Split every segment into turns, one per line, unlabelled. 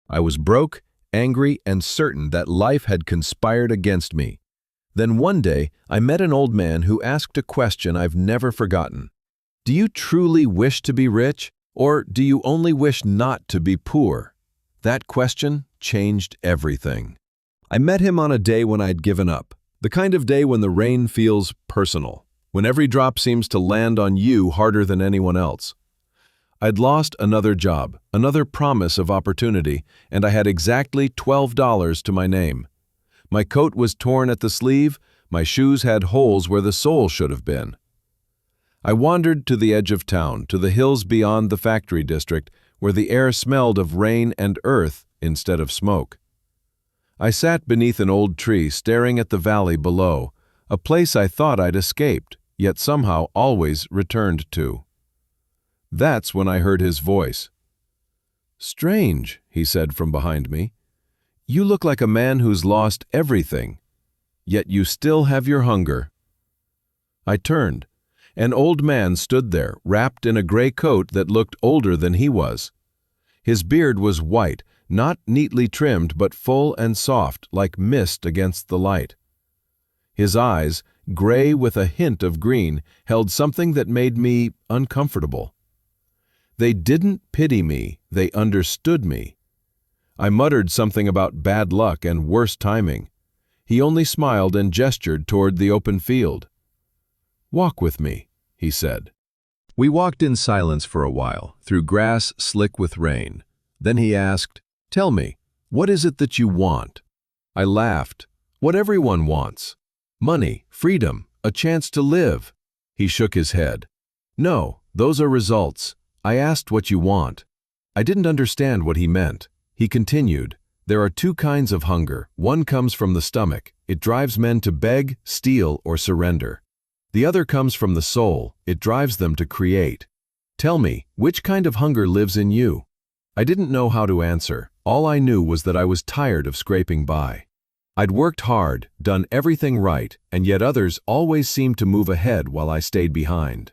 I was broke, angry, and certain that life had conspired against me. Then one day, I met an old man who asked a question I've never forgotten. Do you truly wish to be rich, or do you only wish not to be poor? That question changed everything. I met him on a day when I'd given up, the kind of day when the rain feels personal, when every drop seems to land on you harder than anyone else. I'd lost another job, another promise of opportunity, and I had exactly $12 to my name. My coat was torn at the sleeve, my shoes had holes where the sole should have been. I wandered to the edge of town, to the hills beyond the factory district, where the air smelled of rain and earth instead of smoke. I sat beneath an old tree staring at the valley below, a place I thought I'd escaped, yet somehow always returned to. That's when I heard his voice. "Strange," he said from behind me. "You look like a man who's lost everything, yet you still have your hunger." I turned. An old man stood there, wrapped in a gray coat that looked older than he was. His beard was white, not neatly trimmed but full and soft, like mist against the light. His eyes, gray with a hint of green, held something that made me uncomfortable. They didn't pity me, they understood me. I muttered something about bad luck and worse timing. He only smiled and gestured toward the open field. "Walk with me," he said. We walked in silence for a while, through grass slick with rain. Then he asked, "Tell me, what is it that you want?" I laughed. "What everyone wants. Money, freedom, a chance to live." He shook his head. "No, those are results. I asked what you want." I didn't understand what he meant. He continued, "There are two kinds of hunger. One comes from the stomach. It drives men to beg, steal, or surrender. The other comes from the soul. It drives them to create. Tell me, which kind of hunger lives in you?" I didn't know how to answer. All I knew was that I was tired of scraping by. I'd worked hard, done everything right, and yet others always seemed to move ahead while I stayed behind.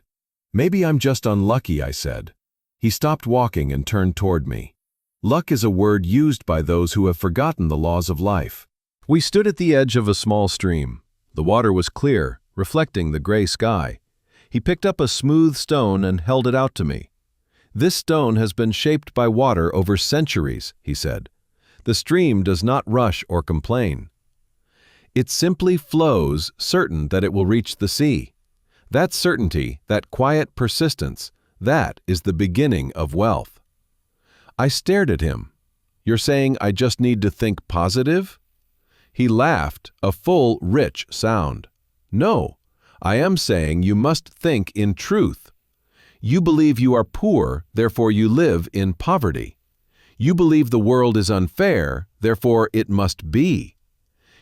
"Maybe I'm just unlucky," I said. He stopped walking and turned toward me. Luck is a word used by those who have forgotten the laws of life. We stood at the edge of a small stream. The water was clear, reflecting the gray sky. He picked up a smooth stone and held it out to me. "This stone has been shaped by water over centuries," he said. "The stream does not rush or complain. It simply flows, certain that it will reach the sea. That certainty, that quiet persistence, that is the beginning of wealth." I stared at him. "You're saying I just need to think positive?" He laughed, a full, rich sound. "No, I am saying you must think in truth. You believe you are poor, therefore you live in poverty. You believe the world is unfair, therefore it must be.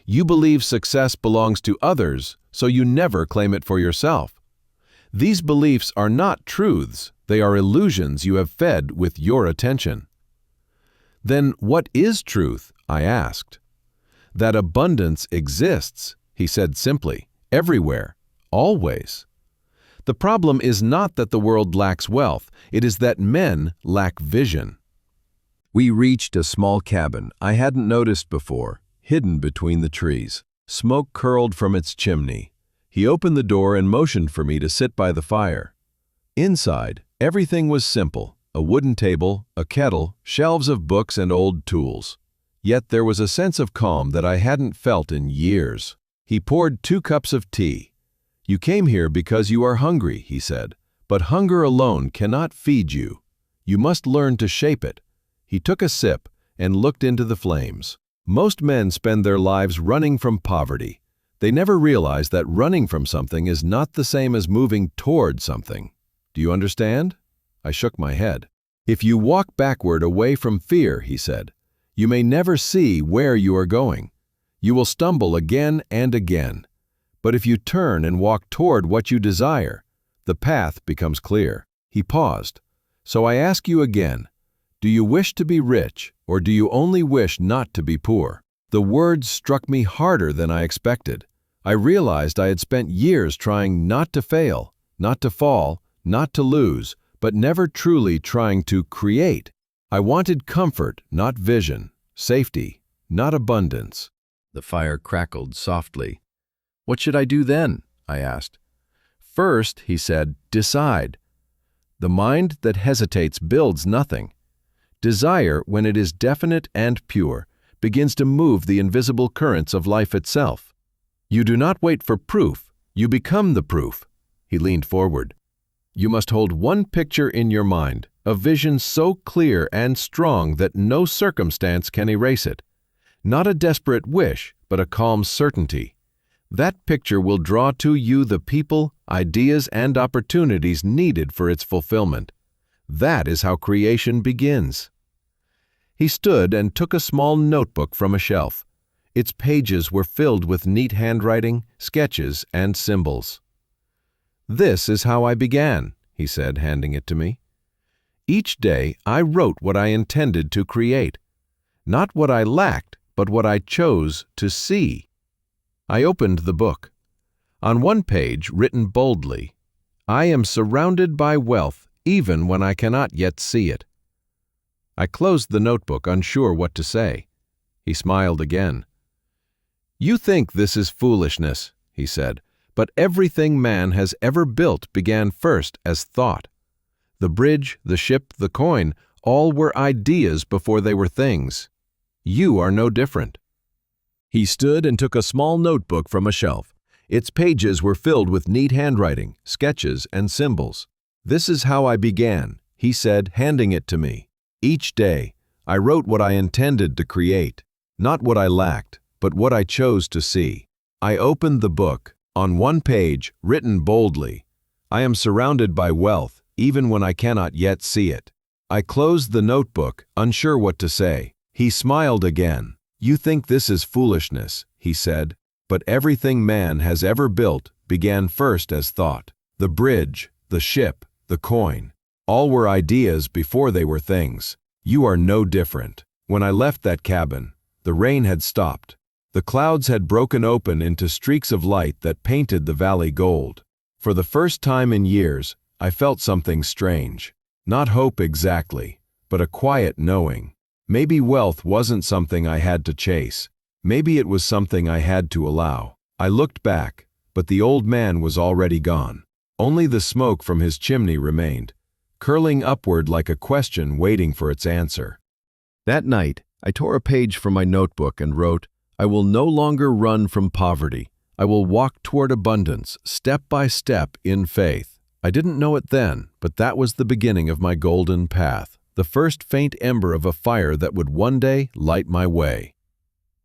You believe success belongs to others, so you never claim it for yourself. These beliefs are not truths, they are illusions you have fed with your attention." "Then what is truth?" I asked. "That abundance exists," he said simply, "everywhere, always. The problem is not that the world lacks wealth, it is that men lack vision." We reached a small cabin I hadn't noticed before, hidden between the trees. Smoke curled from its chimney. He opened the door and motioned for me to sit by the fire. Inside, everything was simple: a wooden table, a kettle, shelves of books and old tools. Yet there was a sense of calm that I hadn't felt in years. He poured 2 cups of tea. "You came here because you are hungry," he said, "but hunger alone cannot feed you. You must learn to shape it." He took a sip and looked into the flames. "Most men spend their lives running from poverty. They never realize that running from something is not the same as moving toward something. Do you understand?" I shook my head. "If you walk backward away from fear," he said, "you may never see where you are going. You will stumble again and again. But if you turn and walk toward what you desire, the path becomes clear." He paused. "So I ask you again, do you wish to be rich, or do you only wish not to be poor?" The words struck me harder than I expected. I realized I had spent years trying not to fail, not to fall, not to lose, but never truly trying to create. I wanted comfort, not vision, safety, not abundance. The fire crackled softly. What should I do then? I asked. First, he said, decide. The mind that hesitates builds nothing. Desire, when it is definite and pure, begins to move the invisible currents of life itself. You do not wait for proof, you become the proof. He leaned forward. You must hold one picture in your mind, a vision so clear and strong that no circumstance can erase it. Not a desperate wish, but a calm certainty. That picture will draw to you the people, ideas, and opportunities needed for its fulfillment. That is how creation begins. He stood and took a small notebook from a shelf. Its pages were filled with neat handwriting, sketches, and symbols. This is how I began, he said, handing it to me. Each day I wrote what I intended to create. Not what I lacked, but what I chose to see. I opened the book. On one page, written boldly, I am surrounded by wealth even when I cannot yet see it. I closed the notebook, unsure what to say. He smiled again. You think this is foolishness, he said, but everything man has ever built began first as thought. The bridge, the ship, the coin, all were ideas before they were things. You are no different. He stood and took a small notebook from a shelf. Its pages were filled with neat handwriting, sketches, and symbols. This is how I began, he said, handing it to me. Each day, I wrote what I intended to create, not what I lacked, but what I chose to see. I opened the book. On one page, written boldly, I am surrounded by wealth, even when I cannot yet see it. I closed the notebook, unsure what to say. He smiled again. You think this is foolishness, he said, but everything man has ever built began first as thought. The bridge, the ship, the coin, all were ideas before they were things. You are no different. When I left that cabin, the rain had stopped. The clouds had broken open into streaks of light that painted the valley gold. For the first time in years, I felt something strange. Not hope exactly, but a quiet knowing. Maybe wealth wasn't something I had to chase. Maybe it was something I had to allow. I looked back, but the old man was already gone. Only the smoke from his chimney remained, curling upward like a question waiting for its answer. That night, I tore a page from my notebook and wrote, I will no longer run from poverty. I will walk toward abundance, step by step, in faith. I didn't know it then, but that was the beginning of my golden path, the first faint ember of a fire that would one day light my way.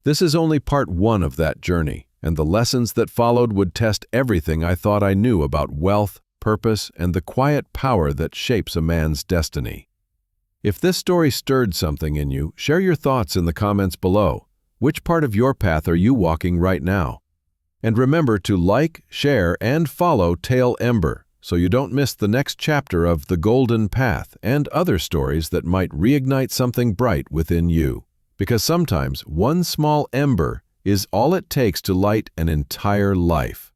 This is only part one of that journey, and the lessons that followed would test everything I thought I knew about wealth, purpose, and the quiet power that shapes a man's destiny. If this story stirred something in you, share your thoughts in the comments below. Which part of your path are you walking right now? And remember to like, share, and follow Tale Ember so you don't miss the next chapter of The Golden Path and other stories that might reignite something bright within you. Because sometimes one small ember is all it takes to light an entire life.